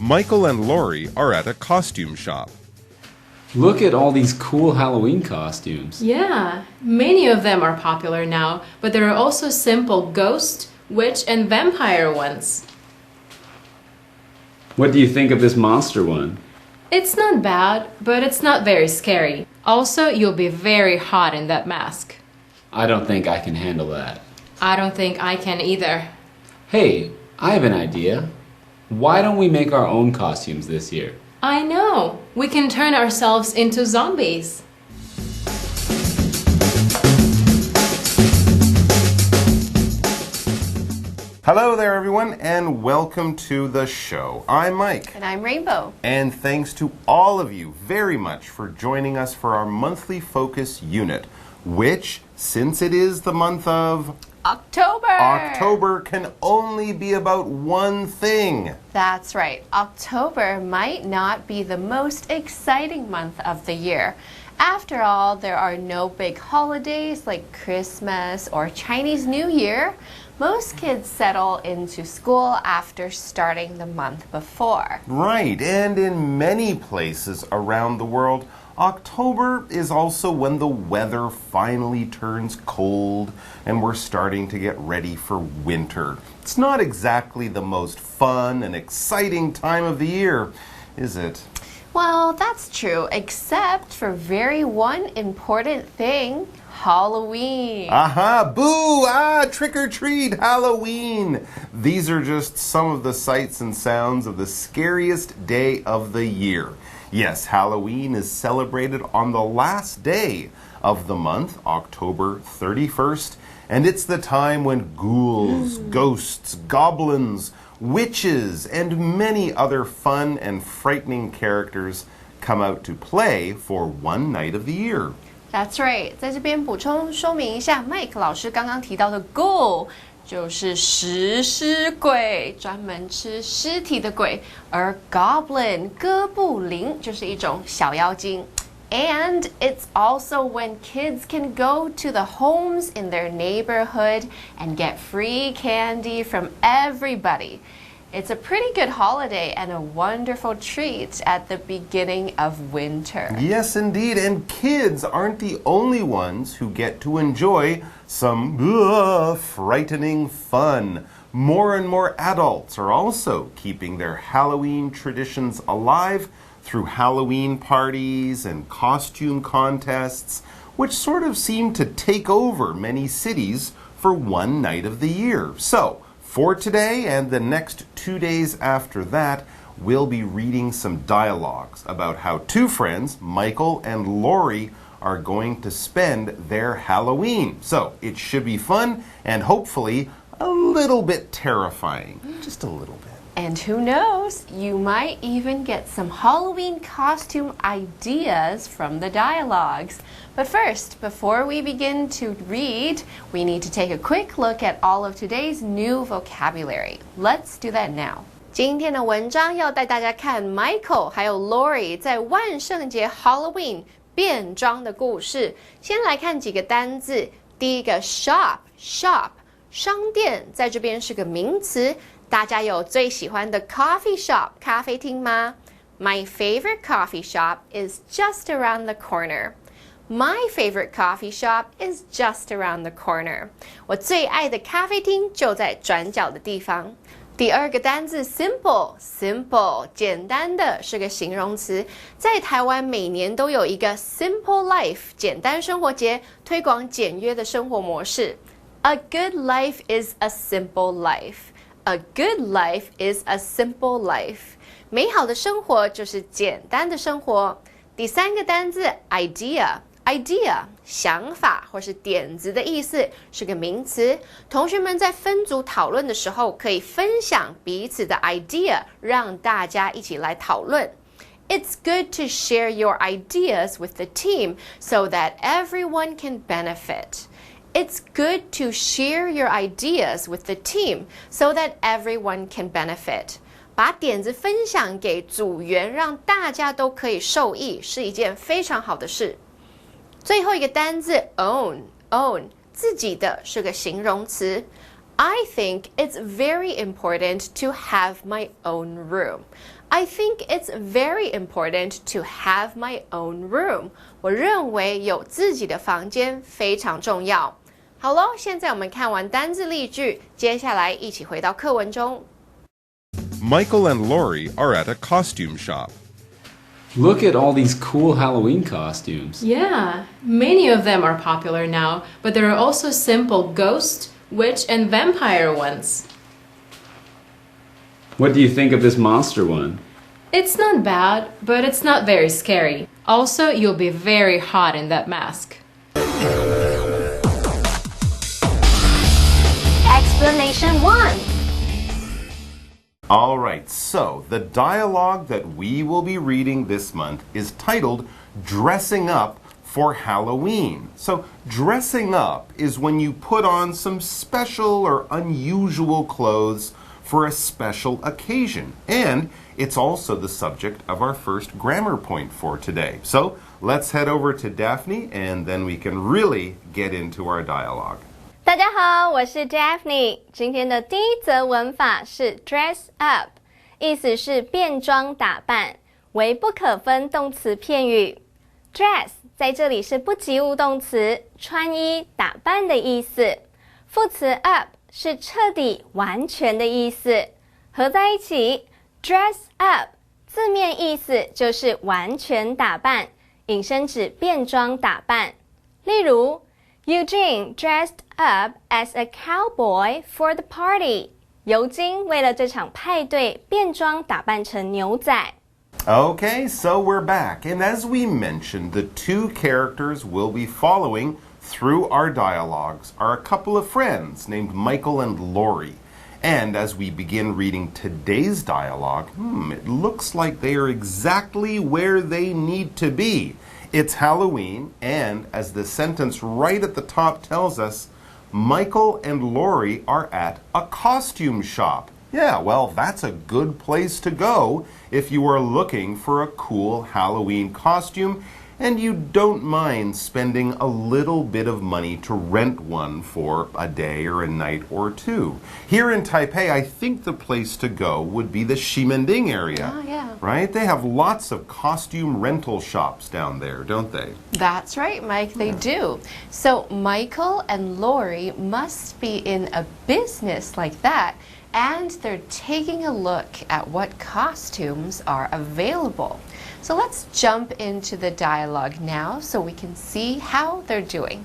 Michael and Lori are at a costume shop. Look at all these cool Halloween costumes. Yeah, many of them are popular now, but there are also simple ghost, witch, and vampire ones. What do you think of this monster one? It's not bad, but it's not very scary. Also, you'll be very hot in that mask. I don't think I can handle that. I don't think I can either. Hey, I have an idea. Why don't we make our own costumes this year? I know! We can turn ourselves into zombies. Hello there, everyone, and welcome to the show. I'm Mike. And I'm Rainbow. And thanks to all of you very much for joining us for our monthly focus unit, which, since it is the month of October can only be about one thing. That's right. October might not be the most exciting month of the year. After all, there are no big holidays like Christmas or Chinese New Year. Most kids settle into school after starting the month before. Right, and in many places around the world, October is also when the weather finally turns cold and we're starting to get ready for winter. It's not exactly the most fun and exciting time of the year, is it? Well, that's true, except for one important thing, Halloween. Aha, boo, trick or treat, Halloween. These are just some of the sights and sounds of the scariest day of the year. Yes, Halloween is celebrated on the last day of the month, October 31st, and it's the time when ghouls, ghosts, goblins, witches, and many other fun and frightening characters come out to play for one night of the year. That's right. 在这边补充说明一下 Mike 老师刚刚提到的 ghoul 就是食尸鬼，专门吃尸体的鬼，而 goblin 哥布林就是一种小妖精。And it's also when kids can go to the homes in their neighborhood and get free candy from everybody. It's a pretty good holiday and a wonderful treat at the beginning of winter. Yes, indeed. And kids aren't the only ones who get to enjoy some frightening fun. More and more adults are also keeping their Halloween traditions alive through Halloween parties and costume contests, which sort of seem to take over many cities for one night of the year. So, for today and the next 2 days after that, we'll be reading some dialogues about how two friends, Michael and Lori, are going to spend their Halloween. So, it should be fun and hopefully a little bit terrifying. Just a little bit. And who knows, you might even get some Halloween costume ideas from the dialogues. But first, before we begin to read, we need to take a quick look at all of today's new vocabulary. Let's do that now. 今天的文章要带大家看 Michael 还有 Lori 在万圣节 Halloween 变装的故事。先来看几个单字。第一个 shop， 商店，在这边是个名词。大家有最喜欢的 coffee shop 咖啡厅吗？ My favorite coffee shop is just around the corner. My favorite coffee shop is just around the corner. 我最爱的咖啡厅就在转角的地方。第二个单字 simple， 简单的是个形容词。在台湾每年都有一个 simple life 简单生活节，推广简约的生活模式。A good life is a simple life.A good life is a simple life. 美好的生活就是简单的生活。第三个单字 idea， 想法或是点子的意思，是个名词。同学们在分组讨论的时候，可以分享彼此的 idea， 让大家一起来讨论。It's good to share your ideas with the team so that everyone can benefit.It's good to share your ideas with the team so that everyone can benefit. 把点子分享给组员，让大家都可以受益，是一件非常好的事。最后一个单字 own， 自己的是个形容词。I think it's very important to have my own room. I think it's very important to have my own room. 我认为有自己的房间非常重要。好咯，现在我们看完单字例句，接下来一起回到课文中。Michael and Lori are at a costume shop. Look at all these cool Halloween costumes. Yeah, many of them are popular now, but there are also simple ghost, witch, and vampire ones. What do you think of this monster one? It's not bad, but it's not very scary. Also, you'll be very hot in that mask. Explanation 1. All right, so the dialogue that we will be reading this month is titled Dressing Up for Halloween. So, dressing up is when you put on some special or unusual clothes for a special occasion. And it's also the subject of our first grammar point for today. So, let's head over to Daphne and then we can really get into our dialogue. 大家好，我是 Daphne。今天的第一则文法是 dress up， 意思是变装打扮，为不可分动词片语。dress 在这里是不及物动词，穿衣打扮的意思。副词 up 是彻底完全的意思，合在一起 dress up 字面意思就是完全打扮，引申指变装打扮。例如Eugene dressed up as a cowboy for the party. 尤金为了这场派对变装打扮成牛仔。Okay, so we're back. And as we mentioned, the two characters we'll be following through our dialogues are a couple of friends named Michael and Lori. And as we begin reading today's dialogue, it looks like they are exactly where they need to be. It's Halloween, and as the sentence right at the top tells us, Michael and Lori are at a costume shop. Yeah, well, that's a good place to go if you are looking for a cool Halloween costume and you don't mind spending a little bit of money to rent one for a day or a night or two. Here in Taipei, I think the place to go would be the Ximending area. Oh, yeah. Right? They have lots of costume rental shops down there, don't they? That's right, Mike, they do. So Michael and Lori must be in a business like that, and they're taking a look at what costumes are available. So let's jump into the dialogue now so we can see how they're doing.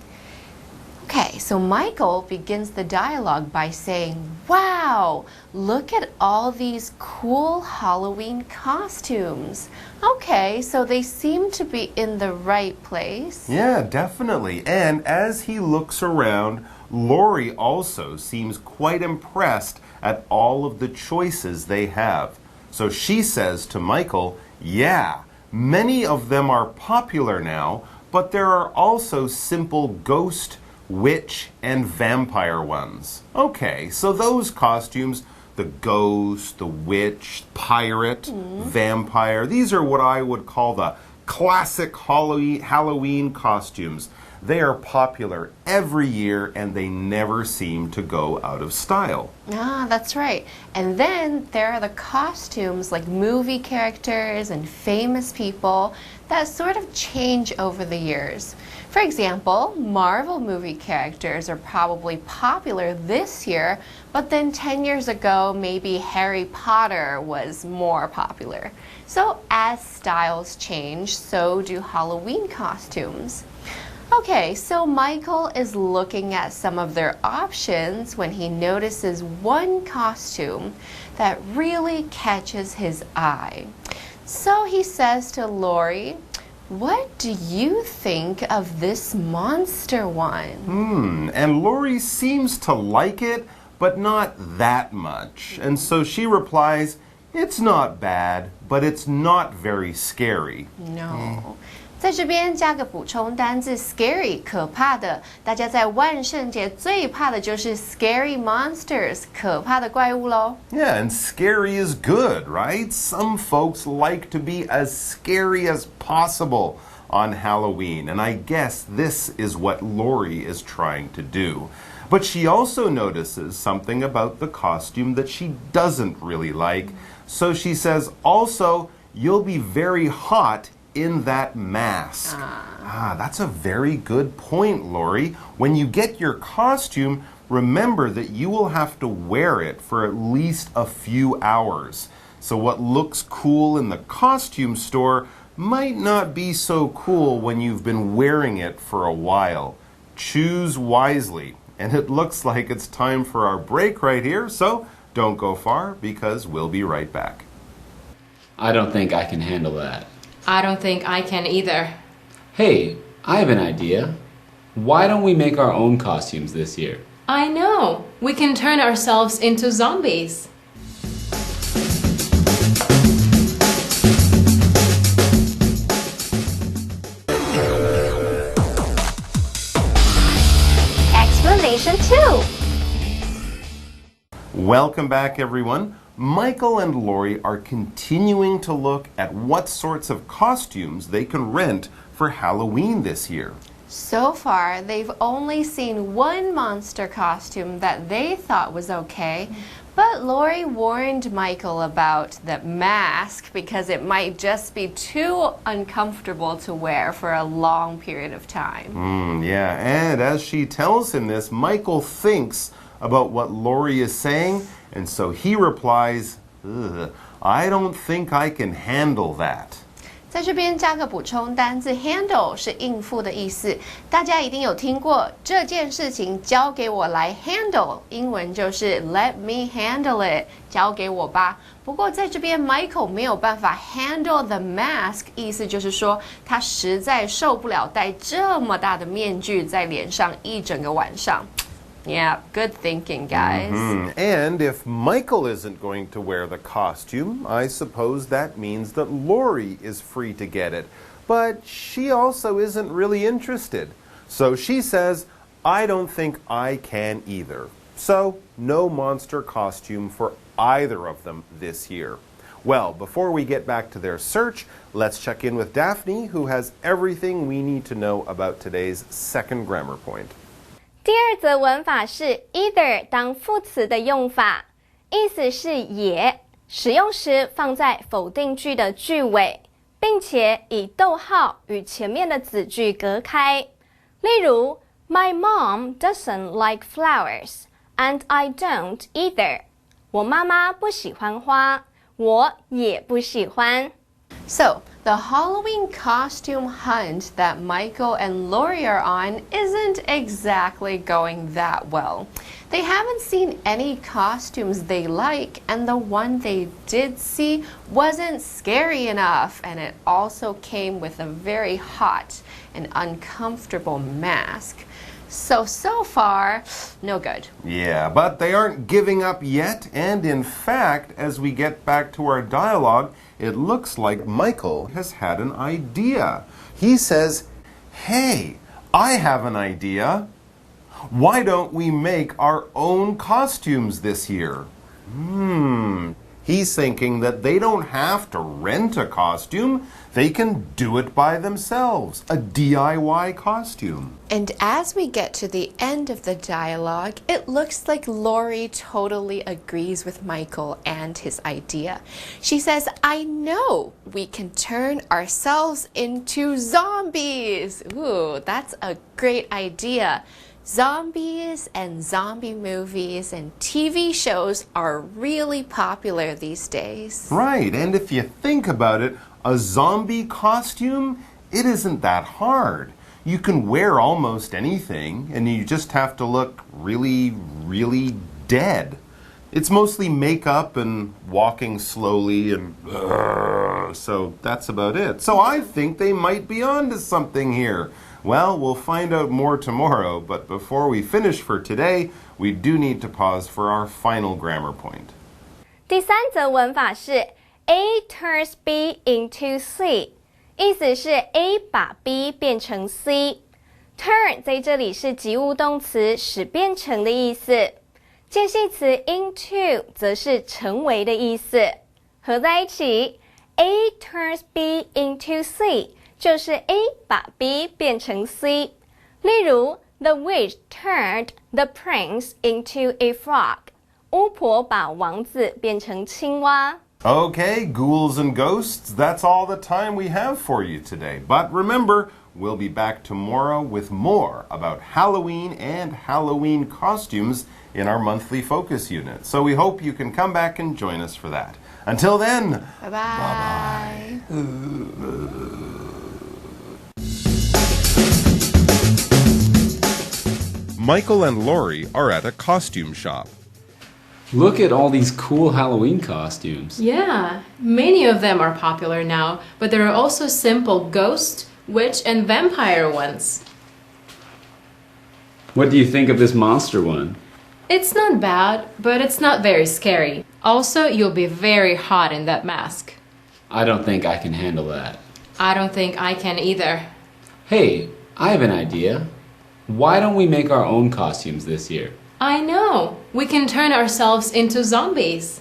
Okay, so Michael begins the dialogue by saying, wow, look at all these cool Halloween costumes. Okay, so they seem to be in the right place. Yeah, definitely. And as he looks around, Lori also seems quite impressed at all of the choices they have. So she says to Michael, yeah, many of them are popular now, but there are also simple ghost, witch, and vampire ones. Okay, so those costumes, the ghost, the witch, pirate, vampire, these are what I would call the classic Halloween costumes. They are popular every year and they never seem to go out of style. Ah, that's right. And then there are the costumes like movie characters and famous people that sort of change over the years. For example, Marvel movie characters are probably popular this year, but then 10 years ago, maybe Harry Potter was more popular. So as styles change, so do Halloween costumes. Okay, so Michael is looking at some of their options when he notices one costume that really catches his eye. So he says to Lori, what do you think of this monster one? And Lori seems to like it, but not that much. And so she replies, it's not bad, but it's not very scary. No. 在这边加个补充单字 scary 可怕的，大家在万圣节最怕的就是 scary monsters 可怕的怪物咯。Yeah, and scary is good, right? Some folks like to be as scary as possible on Halloween, and I guess this is what Lori is trying to do. But she also notices something about the costume that she doesn't really like. So she says, also, you'll be very hot in that mask. That's a very good point, Lori. When you get your costume, remember that you will have to wear it for at least a few hours. So what looks cool in the costume store might not be so cool when you've been wearing it for a while. Choose wisely. And it looks like it's time for our break right here, so don't go far because we'll be right back. I don't think I can handle that. I don't think I can either. Hey, I have an idea. Why don't we make our own costumes this year? I know. We can turn ourselves into zombies. Explanation 2. Welcome back, everyone. Michael and Lori are continuing to look at what sorts of costumes they can rent for Halloween this year. So far, they've only seen one monster costume that they thought was okay, but Lori warned Michael about the mask because it might just be too uncomfortable to wear for a long period of time. Yeah, and as she tells him this, Michael thinks about what Lori is saying, and so he replies, I don't think I can handle that. 在这边加个补充单字 handle 是应付的意思，大家一定有听过这件事情交给我来 handle， 英文就是 let me handle it， 交给我吧。不过在这边 Michael 没有办法 handle the mask， 意思就是说他实在受不了戴这么大的面具在脸上一整个晚上。Yeah, good thinking, guys. And if Michael isn't going to wear the costume, I suppose that means that Lori is free to get it. But she also isn't really interested. So she says, I don't think I can either. So no monster costume for either of them this year. Well, before we get back to their search, let's check in with Daphne, who has everything we need to know about today's second grammar point. 第二则文法是 either 当副词的用法，意思是也，使用时放在否定句的句尾，并且以逗号与前面的子句隔开。例如 My mom doesn't like flowers, and I don't either. 我妈妈不喜欢花，我也不喜欢。So, the Halloween costume hunt that Michael and Lori are on isn't exactly going that well. They haven't seen any costumes they like, and the one they did see wasn't scary enough, and it also came with a very hot and uncomfortable mask. So far, no good. Yeah, but they aren't giving up yet, and in fact, as we get back to our dialogue, it looks like Michael has had an idea. He says, Hey, I have an idea. Why don't we make our own costumes this year? He's thinking that they don't have to rent a costume. They can do it by themselves, a DIY costume. And as we get to the end of the dialogue, it looks like Lori totally agrees with Michael and his idea. She says, I know we can turn ourselves into zombies. Ooh, that's a great idea. Zombies and zombie movies and TV shows are really popular these days. Right, and if you think about it, a zombie costume, it isn't that hard. You can wear almost anything, and you just have to look really, really dead. It's mostly makeup and walking slowly and so that's about it. So I think they might be onto something here. Well, we'll find out more tomorrow, but before we finish for today, we do need to pause for our final grammar point. 第三则文法是 A turns B into C， 意思是 A 把 B 变成 C。Turn 在这里是及物动词，使变成的意思。介系词 into 则是成为的意思。合在一起 A turns B into C 就是 A 把 B 变成 C。例如 The witch turned the prince into a frog. 巫婆把王子变成青蛙。Okay, ghouls and ghosts, that's all the time we have for you today. But remember, we'll be back tomorrow with more about Halloween and Halloween costumes in our monthly focus unit. So we hope you can come back and join us for that. Until then, Bye-bye. Michael and Lori are at a costume shop. Look at all these cool Halloween costumes. Yeah, many of them are popular now, but there are also simple ghost, witch, and vampire ones. What do you think of this monster one? It's not bad, but it's not very scary. Also, you'll be very hot in that mask. I don't think I can handle that. I don't think I can either. Hey, I have an idea. Why don't we make our own costumes this year? I know! We can turn ourselves into zombies.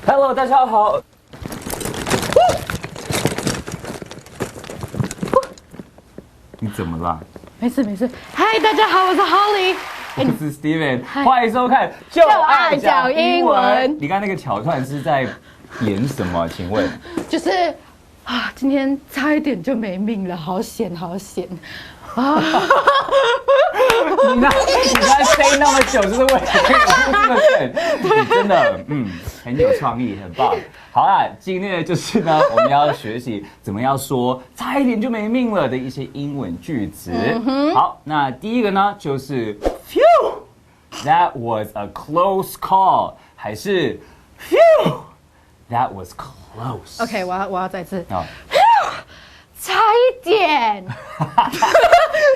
Hello， 大家好。你怎么了？没事没事。嗨，大家好，我是 Holly。我是 Steven， 欢迎收看《就爱讲英文》。你刚刚那个桥段是在演什么？请问？就是啊，今天差一点就没命了，好险好险啊！你刚才 say 那么久，就是为了可以出这个梗，你真的很有创意，很棒。好啦，今天的就是呢，我们要学习怎么样说差一点就没命了的一些英文句子。好，那第一个呢就是 Phew, that was a close call， 还是 Phew, that was close。 OK， 我要再次。差一点。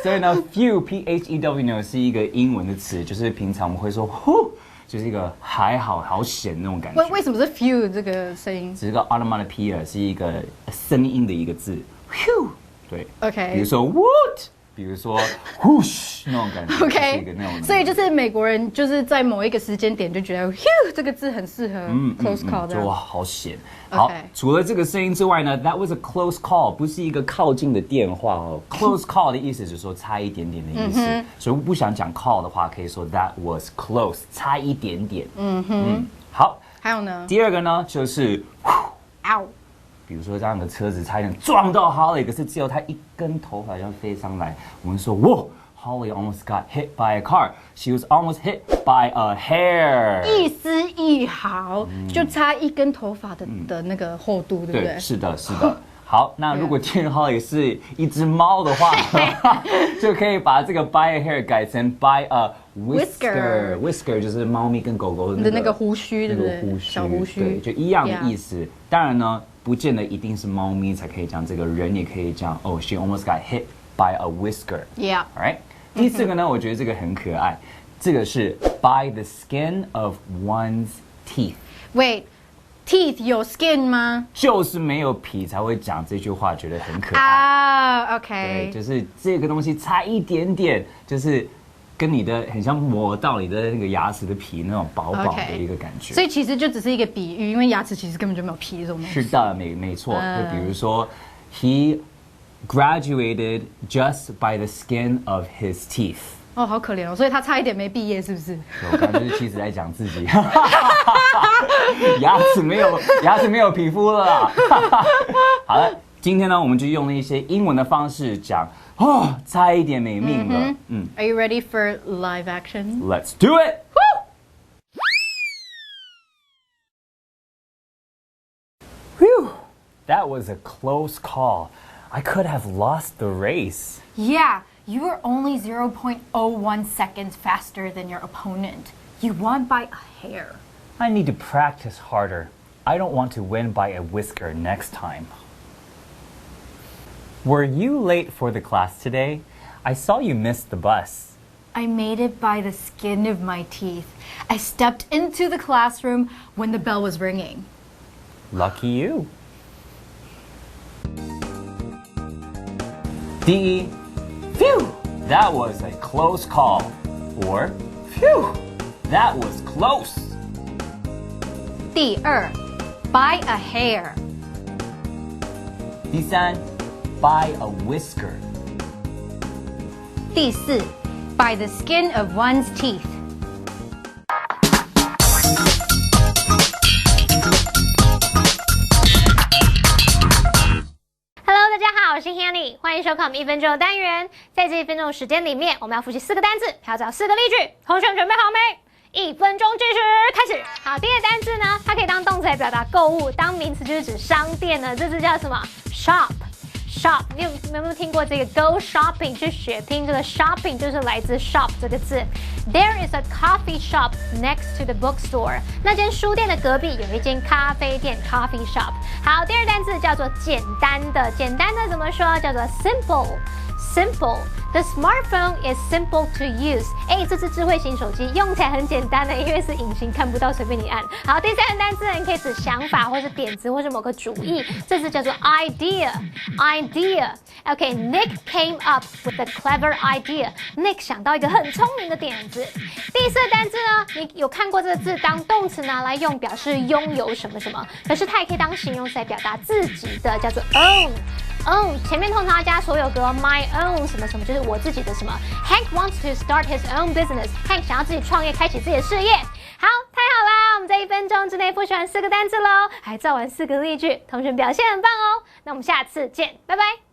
所以呢 ，phew P-H-E-W 呢是一个英文的词，就是平常我们会说呼，就是一个还好好险那种感觉。为什么是 few 这个声音？只是个 onomatopoeia 是一个声音的一个字 ，phew， 对 ，OK。比如说 what， 比如说 whoosh 那种感觉 ，OK， 是一个那种。所以就是美国人就是在某一个时间点就觉得 phew 这个字很适合 close call 的。就哇好险。好，除了这个声音之外呢 ，that was a close call， 不是一个靠近的电话哦。close call 的意思就是说差一点点的意思，所以不想讲 call 的话，可以说 that was close， 差一点点。好，还有呢？第二个呢就是 ow， 比如说这样的车子差一点撞到 Holly， 可是只有他一根头发要飞上来，我们说哇。Holly almost got hit by a car. She was almost hit by a hair. 一丝一毫，就差一根头发的那个厚度，对不对？是的，是的。好，那如果今天 Holly 是一只猫的话，就可以把这个 by a hair 改成 by a whisker。whisker 就是猫咪跟狗狗的那个胡须，对不对？小胡须，对，就一样的意思。当然呢，不见得一定是猫咪才可以讲，这个人也可以讲。Oh, she almost got hit by a whisker. Yeah. All right. 第四个呢，我觉得这个很可爱，这个是 by the skin of one's teeth. Wait, teeth 有 skin 吗？就是没有皮才会讲这句话，觉得很可爱。啊 ，OK， 对，就是这个东西差一点点，就是跟你的很像磨到你的那个牙齿的皮那种薄薄的一个感觉。所以其实就只是一个比喻，因为牙齿其实根本就没有皮这种东西。是的，没错。就比如说 he graduated just by the skin of his teeth。 哦，好可怜哦，所以他差一点没毕业，是不是？我刚刚就是其实在讲自己，牙齿没有皮肤了啦。好了，今天呢，我们就用了一些英文的方式讲，哦，差一点没命了。Are you ready for live action? Let's do it. Whew, that was a close call. I could have lost the race. Yeah, you were only 0.01 seconds faster than your opponent. You won by a hair. I need to practice harder. I don't want to win by a whisker next time. Were you late for the class today? I saw you missed the bus. I made it by the skin of my teeth. I stepped into the classroom when the bell was ringing. Lucky you. 第一 ，Phew, that was a close call. Or Phew, that was close. 第二 by a hair. 第三 by a whisker. 第四 by the skin of one's teeth. Hello， 大家好，我是 Hanny， 欢迎收看我们1分钟的单元。在这1分钟的时间里面，我们要复习4个单字，还要找4个例句。同学们准备好没？1分钟计时开始。好，第一个单字呢，它可以当动词来表达购物，当名词就是指商店呢。这字叫什么 ？shop。shop， 你有没有听过这个 go shopping 去血拼？这个 shopping 就是来自 shop 这个字。There is a coffee shop next to the bookstore。那间书店的隔壁有一间咖啡店 coffee shop。好，第二单字叫做简单的，简单的怎么说？叫做 simple。simple。The smartphone is simple to use。这只智慧型手机用起来很简单的，因为是隐形看不到，随便你按。好，第三个单字你可以指想法或是点子或是某个主意，这字叫做 idea。idea。OK，Nick came up with a clever idea。Nick 想到一个很聪明的点子。第四个单字呢，你有看过这个字当动词拿来用，表示拥有什么什么，可是它也可以当形容词来表达自己的，叫做 own。own 前面通常要加所有格 my own 什么什么，就是我自己的什么。Hank wants to start his own business。Hank 想要自己创业，开启自己的事业。好，太好啦！我们在1分钟之内复习完4个单字喽，还造完4个例句，同学表现很棒哦。那我们下次见，拜拜。